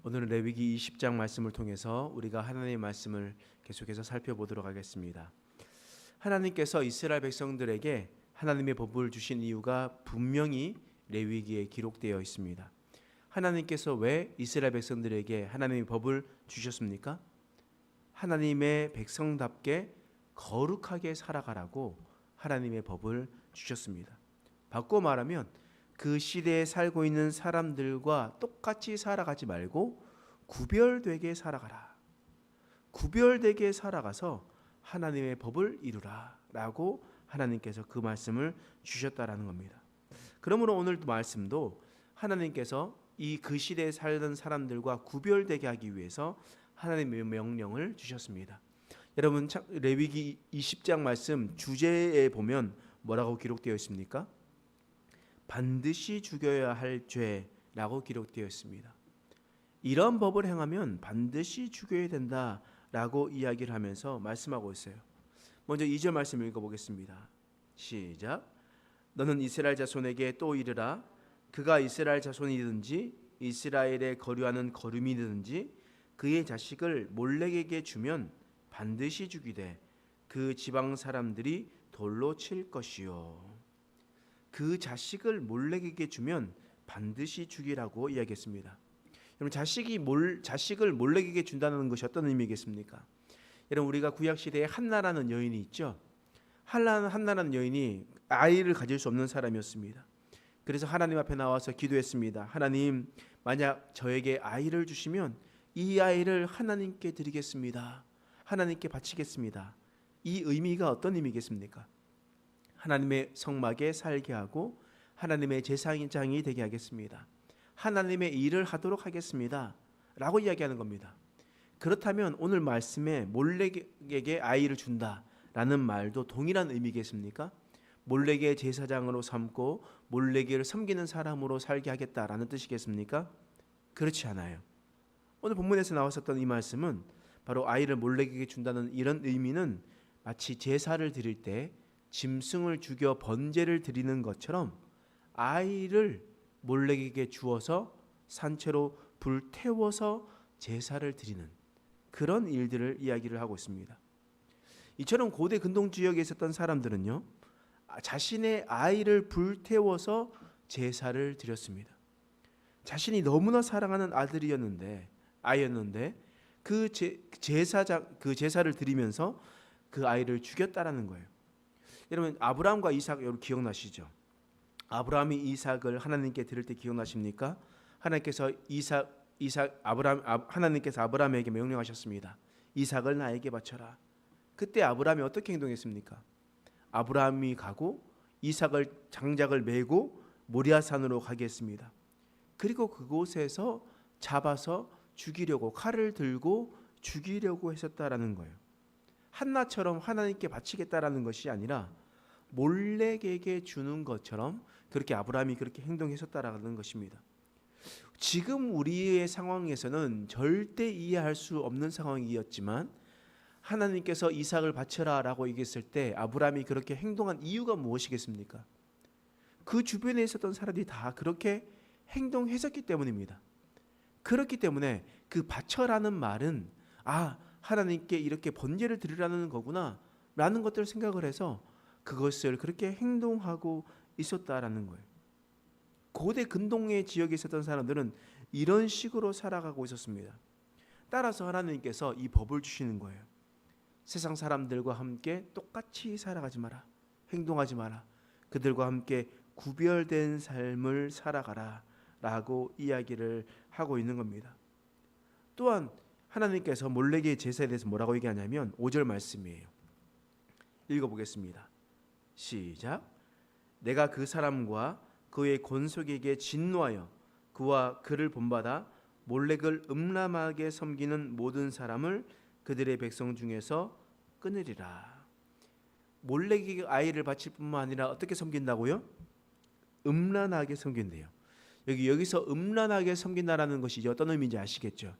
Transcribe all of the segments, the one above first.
오늘은 레위기 20장 말씀을 통해서 우리가 하나님의 말씀을 계속해서 살펴보도록 하겠습니다. 하나님께서 이스라엘 백성들에게 하나님의 법을 주신 이유가 분명히 레위기에 기록되어 있습니다. 하나님께서 왜 이스라엘 백성들에게 하나님의 법을 주셨습니까? 하나님의 백성답게 거룩하게 살아가라고 하나님의 법을 주셨습니다. 바꿔 말하면 그 시대에 살고 있는 사람들과 똑같이 살아가지 말고 구별되게 살아가라. 구별되게 살아가서 하나님의 법을 이루라 라고 하나님께서 그 말씀을 주셨다라는 겁니다. 그러므로 오늘 말씀도 하나님께서 이 그 시대에 살던 사람들과 구별되게 하기 위해서 하나님의 명령을 주셨습니다. 여러분 레위기 20장 말씀 주제에 보면 뭐라고 기록되어 있습니까? 반드시 죽여야 할 죄라고 기록되어 있습니다. 이런 법을 행하면 반드시 죽여야 된다라고 이야기를 하면서 말씀하고 있어요. 먼저 2절 말씀 읽어보겠습니다. 시작. 너는 이스라엘 자손에게 또 이르라. 그가 이스라엘 자손이든지 이스라엘에 거류하는 거류민이든지 그의 자식을 몰렉에게 주면 반드시 죽이되 그 지방 사람들이 돌로 칠 것이요. 그 자식을 몰렉에게 주면 반드시 죽이라고 이야기했습니다. 여러분 자식을 몰렉에게 준다는 것이 어떤 의미겠습니까? 여러분 우리가 구약 시대에 한나라는 여인이 있죠. 한나라는 여인이 아이를 가질 수 없는 사람이었습니다. 그래서 하나님 앞에 나와서 기도했습니다. 하나님, 만약 저에게 아이를 주시면 이 아이를 하나님께 드리겠습니다. 하나님께 바치겠습니다. 이 의미가 어떤 의미겠습니까? 하나님의 성막에 살게 하고 하나님의 제사장이 되게 하겠습니다. 하나님의 일을 하도록 하겠습니다 라고 이야기하는 겁니다. 그렇다면 오늘 말씀에 몰렉에게 아이를 준다라는 말도 동일한 의미겠습니까? 몰렉의 제사장으로 삼고 몰렉을 섬기는 사람으로 살게 하겠다라는 뜻이겠습니까? 그렇지 않아요. 오늘 본문에서 나왔었던 이 말씀은 바로 아이를 몰렉에게 준다는 이런 의미는 마치 제사를 드릴 때 짐승을 죽여 번제를 드리는 것처럼 아이를 몰렉에게 주어서 산채로 불태워서 제사를 드리는 그런 일들을 이야기를 하고 있습니다. 이처럼 고대 근동 지역에 있었던 사람들은요, 자신의 아이를 불태워서 제사를 드렸습니다. 자신이 너무나 사랑하는 아이였는데 그 제사를 드리면서 그 아이를 죽였다라는 거예요. 여러분 아브라함과 이삭 여러분 기억나시죠? 아브라함이 이삭을 하나님께 드릴 때 기억나십니까? 하나님께서 하나님께서 아브라함에게 명령하셨습니다. 이삭을 나에게 바쳐라. 그때 아브라함이 어떻게 행동했습니까? 아브라함이 가고 이삭을 장작을 메고 모리아산으로 가게 했습니다. 그리고 그곳에서 잡아서 죽이려고 칼을 들고 죽이려고 했었다라는 거예요. 한나처럼 하나님께 바치겠다라는 것이 아니라 몰렉에게 주는 것처럼 그렇게 아브라함이 그렇게 행동했었다라는 것입니다. 지금 우리의 상황에서는 절대 이해할 수 없는 상황이었지만 하나님께서 이삭을 바쳐라라고 얘기했을 때 아브라함이 그렇게 행동한 이유가 무엇이겠습니까? 그 주변에 있었던 사람들이 다 그렇게 행동했었기 때문입니다. 그렇기 때문에 그 바쳐라는 말은 하나님께 이렇게 번제를 드리라는 거구나 라는 것들을 생각을 해서 그것을 그렇게 행동하고 있었다라는 거예요. 고대 근동의 지역에 있었던 사람들은 이런 식으로 살아가고 있었습니다. 따라서 하나님께서 이 법을 주시는 거예요. 세상 사람들과 함께 똑같이 살아가지 마라. 행동하지 마라. 그들과 함께 구별된 삶을 살아가라 라고 이야기를 하고 있는 겁니다. 또한 하나님께서 몰렉의 제사에 대해서 뭐라고 얘기하냐면 5절 말씀이에요. 읽어보겠습니다. 시작. 내가 그 사람과 그의 권속에게 진노하여 그와 그를 본받아 몰렉을 음란하게 섬기는 모든 사람을 그들의 백성 중에서 끊으리라. 몰렉에게 아이를 바칠 뿐만 아니라 어떻게 섬긴다고요? 음란하게 섬긴대요. 여기서 음란하게 섬긴다라는 것이 어떤 의미인지 아시겠죠?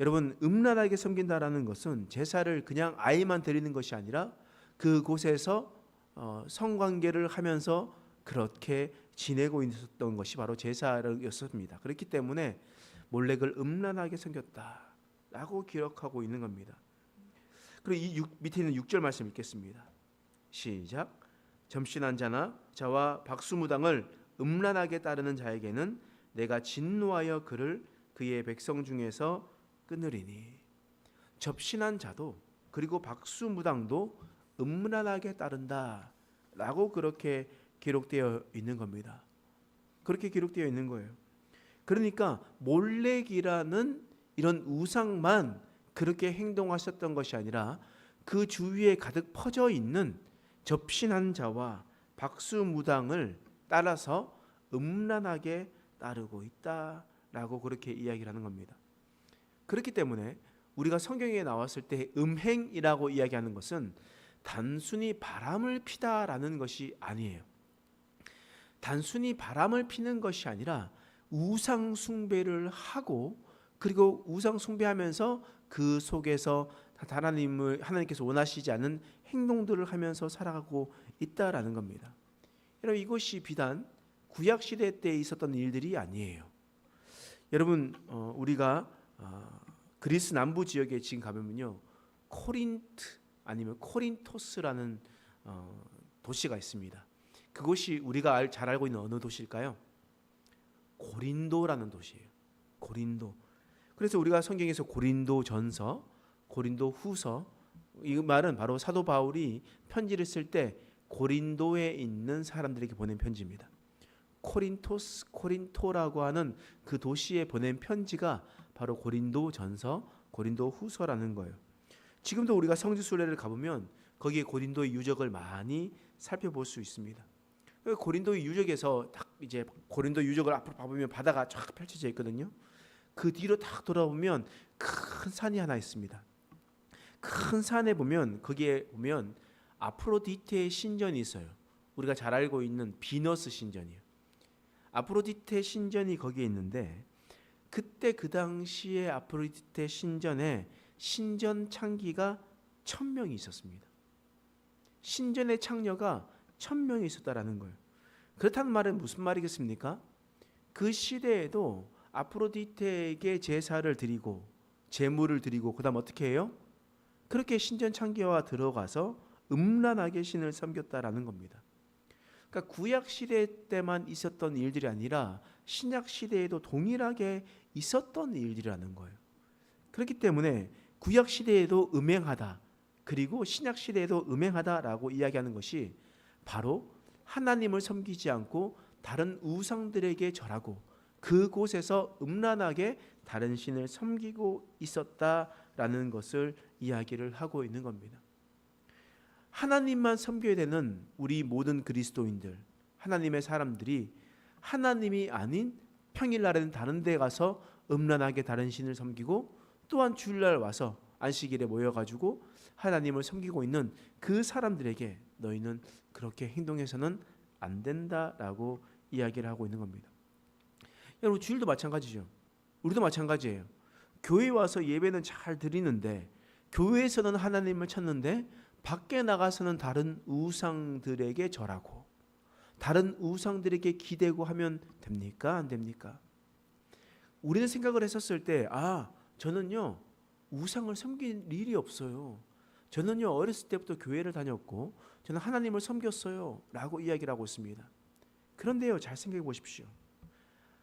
여러분 음란하게 섬긴다라는 것은 제사를 그냥 아이만 드리는 것이 아니라 그곳에서 성관계를 하면서 그렇게 지내고 있었던 것이 바로 제사였습니다. 그렇기 때문에 몰렉을 음란하게 섬겼다라고 기록하고 있는 겁니다. 그리고 이 밑에 있는 6절 말씀 읽겠습니다. 시작. 점신한 자나 자와 박수무당을 음란하게 따르는 자에게는 내가 진노하여 그를 그의 백성 중에서 끊으리니. 접신한 자도 그리고 박수무당도 음란하게 따른다라고 그렇게 기록되어 있는 겁니다. 그렇게 기록되어 있는 거예요. 그러니까 몰렉이라는 이런 우상만 그렇게 행동하셨던 것이 아니라 그 주위에 가득 퍼져 있는 접신한 자와 박수무당을 따라서 음란하게 따르고 있다라고 그렇게 이야기를 하는 겁니다. 그렇기 때문에 우리가 성경에 나왔을 때 음행이라고 이야기하는 것은 단순히 바람을 피다라는 것이 아니에요. 단순히 바람을 피는 것이 아니라 우상 숭배를 하고 그리고 우상 숭배하면서 그 속에서 하나님께서 원하시지 않는 행동들을 하면서 살아가고 있다라는 겁니다. 여러분, 이것이 비단 구약 시대 때 있었던 일들이 아니에요. 여러분, 우리가 그리스 남부 지역에 지금 가면요, 코린트 아니면 코린토스라는 도시가 있습니다. 그곳이 우리가 잘 알고 있는 어느 도시일까요? 고린도라는 도시예요. 고린도. 그래서 우리가 성경에서 고린도전서, 고린도후서, 이 말은 바로 사도 바울이 편지를 쓸 때 고린도에 있는 사람들에게 보낸 편지입니다. 코린토라고 하는 그 도시에 보낸 편지가 바로 고린도전서, 고린도후서라는 거예요. 지금도 우리가 성지순례를 가보면 거기에 고린도의 유적을 많이 살펴볼 수 있습니다. 고린도의 유적에서 딱 이제 고린도 유적을 앞으로 봐보면 바다가 쫙 펼쳐져 있거든요. 그 뒤로 딱 돌아보면 큰 산이 하나 있습니다. 큰 산에 보면 거기에 보면 아프로디테의 신전이 있어요. 우리가 잘 알고 있는 비너스 신전이에요. 아프로디테 신전이 거기에 있는데 그때 그 당시에 아프로디테 신전에 신전 창기가 1000명이 있었습니다. 신전의 창녀가 1000명이 있었다라는 거예요. 그렇다는 말은 무슨 말이겠습니까? 그 시대에도 아프로디테에게 제사를 드리고 제물을 드리고 그다음 어떻게 해요? 그렇게 신전 창기와 들어가서 음란하게 신을 섬겼다라는 겁니다. 그러니까 구약 시대 때만 있었던 일들이 아니라 신약 시대에도 동일하게 있었던 일들이라는 거예요. 그렇기 때문에 구약 시대에도 음행하다, 그리고 신약 시대에도 음행하다라고 이야기하는 것이 바로 하나님을 섬기지 않고 다른 우상들에게 절하고 그곳에서 음란하게 다른 신을 섬기고 있었다라는 것을 이야기를 하고 있는 겁니다. 하나님만 섬겨야 되는 우리 모든 그리스도인들, 하나님의 사람들이 하나님이 아닌 평일날에는 다른 데 가서 음란하게 다른 신을 섬기고 또한 주일날 와서 안식일에 모여가지고 하나님을 섬기고 있는 그 사람들에게 너희는 그렇게 행동해서는 안 된다라고 이야기를 하고 있는 겁니다. 여러분, 주일도 마찬가지죠. 우리도 마찬가지예요. 교회 와서 예배는 잘 드리는데 교회에서는 하나님을 찾는데 밖에 나가서는 다른 우상들에게 절하고 다른 우상들에게 기대고 하면 됩니까? 안 됩니까? 우리는 생각을 했었을 때 저는요 우상을 섬길 일이 없어요. 저는요 어렸을 때부터 교회를 다녔고 저는 하나님을 섬겼어요 라고 이야기를 하고 있습니다. 그런데요, 잘 생각해 보십시오.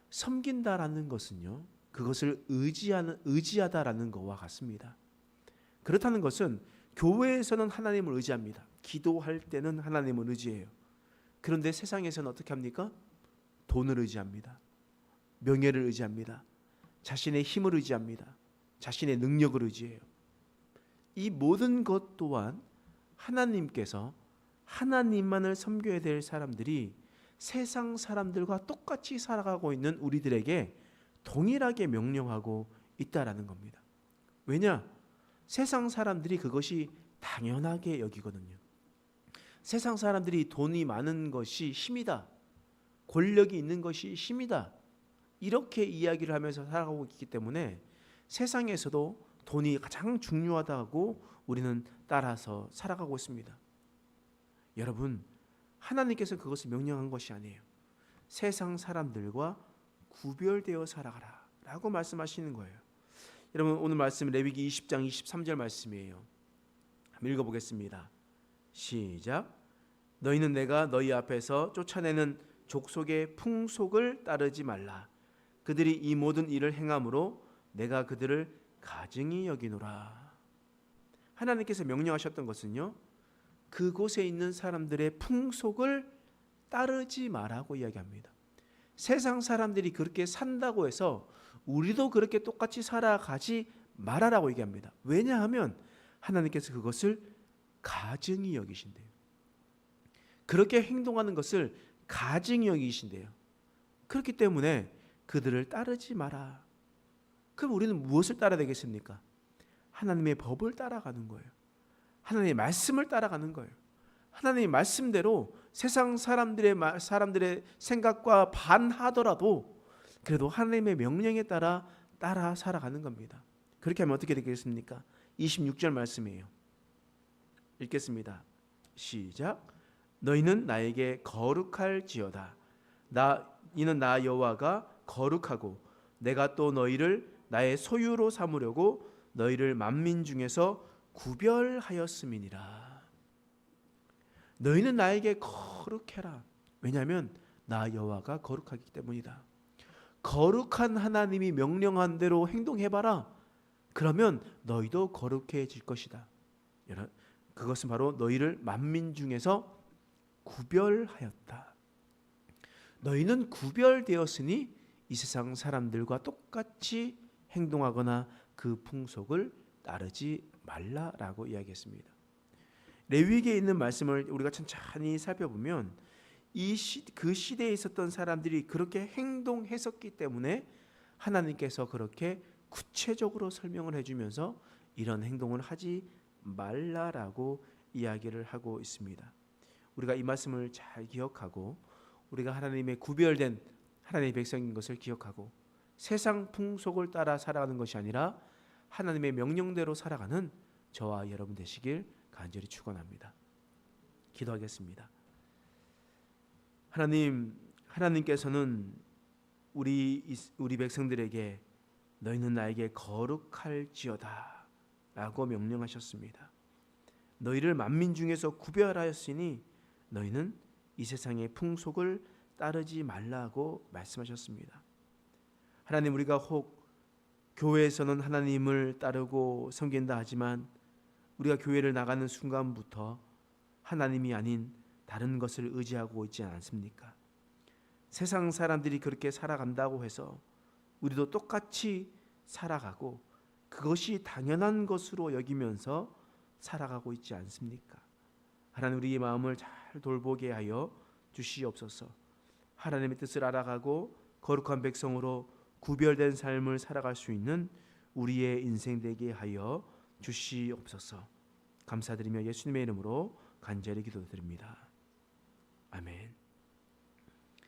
섬긴다라는 것은요 그것을 의지하다라는 것과 같습니다. 그렇다는 것은 교회에서는 하나님을 의지합니다. 기도할 때는 하나님을 의지해요. 그런데 세상에서는 어떻게 합니까? 돈을 의지합니다. 명예를 의지합니다. 자신의 힘을 의지합니다. 자신의 능력을 의지해요. 이 모든 것 또한 하나님께서 하나님만을 섬겨야 될 사람들이 세상 사람들과 똑같이 살아가고 있는 우리들에게 동일하게 명령하고 있다라는 겁니다. 왜냐? 세상 사람들이 그것이 당연하게 여기거든요. 세상 사람들이 돈이 많은 것이 힘이다. 권력이 있는 것이 힘이다. 이렇게 이야기를 하면서 살아가고 있기 때문에 세상에서도 돈이 가장 중요하다고 우리는 따라서 살아가고 있습니다. 여러분, 하나님께서 그것을 명령한 것이 아니에요. 세상 사람들과 구별되어 살아가라 라고 말씀하시는 거예요. 여러분, 오늘 말씀 레위기 20장 23절 말씀이에요. 한번 읽어보겠습니다. 시작. 너희는 내가 너희 앞에서 쫓아내는 족속의 풍속을 따르지 말라. 그들이 이 모든 일을 행함으로 내가 그들을 가증히 여기노라. 하나님께서 명령하셨던 것은요, 그곳에 있는 사람들의 풍속을 따르지 말라고 이야기합니다. 세상 사람들이 그렇게 산다고 해서 우리도 그렇게 똑같이 살아가지 말아라고 얘기합니다. 왜냐하면 하나님께서 그것을 가증히 여기신대요. 그렇게 행동하는 것을 가증히 여기신대요. 그렇기 때문에 그들을 따르지 마라. 그럼 우리는 무엇을 따라야 되겠습니까? 하나님의 법을 따라가는 거예요. 하나님의 말씀을 따라가는 거예요. 하나님의 말씀대로 세상 사람들의 생각과 반하더라도 그래도 하나님의 명령에 따라 살아가는 겁니다. 그렇게 하면 어떻게 되겠습니까? 26절 말씀이에요. 읽겠습니다. 시작. 너희는 나에게 거룩할지어다. 이는 나 여호와가 거룩하고 내가 또 너희를 나의 소유로 삼으려고 너희를 만민 중에서 구별하였음이니라. 너희는 나에게 거룩해라. 왜냐하면 나 여호와가 거룩하기 때문이다. 거룩한 하나님이 명령한 대로 행동해봐라. 그러면 너희도 거룩해질 것이다. 그것은 바로 너희를 만민 중에서 구별하였다. 너희는 구별되었으니 이 세상 사람들과 똑같이 행동하거나 그 풍속을 따르지 말라라고 이야기했습니다. 레위기에 있는 말씀을 우리가 천천히 살펴보면 그 시대에 있었던 사람들이 그렇게 행동했었기 때문에 하나님께서 그렇게 구체적으로 설명을 해주면서 이런 행동을 하지 말라라고 이야기를 하고 있습니다. 우리가 이 말씀을 잘 기억하고 우리가 하나님의 구별된 하나님의 백성인 것을 기억하고 세상 풍속을 따라 살아가는 것이 아니라 하나님의 명령대로 살아가는 저와 여러분 되시길 간절히 축원합니다. 기도하겠습니다. 하나님께서는 우리 백성들에게 너희는 나에게 거룩할지어다 라고 명령하셨습니다. 너희를 만민 중에서 구별하였으니 너희는 이 세상의 풍속을 따르지 말라고 말씀하셨습니다. 하나님, 우리가 혹 교회에서는 하나님을 따르고 섬긴다 하지만 우리가 교회를 나가는 순간부터 하나님이 아닌 다른 것을 의지하고 있지 않습니까? 세상 사람들이 그렇게 살아간다고 해서 우리도 똑같이 살아가고 그것이 당연한 것으로 여기면서 살아가고 있지 않습니까? 하나님, 우리의 마음을 잘 돌보게 하여 주시옵소서. 하나님의 뜻을 알아가고 거룩한 백성으로 구별된 삶을 살아갈 수 있는 우리의 인생 되게 하여 주시옵소서. 감사드리며 예수님의 이름으로 간절히 기도드립니다. 아멘.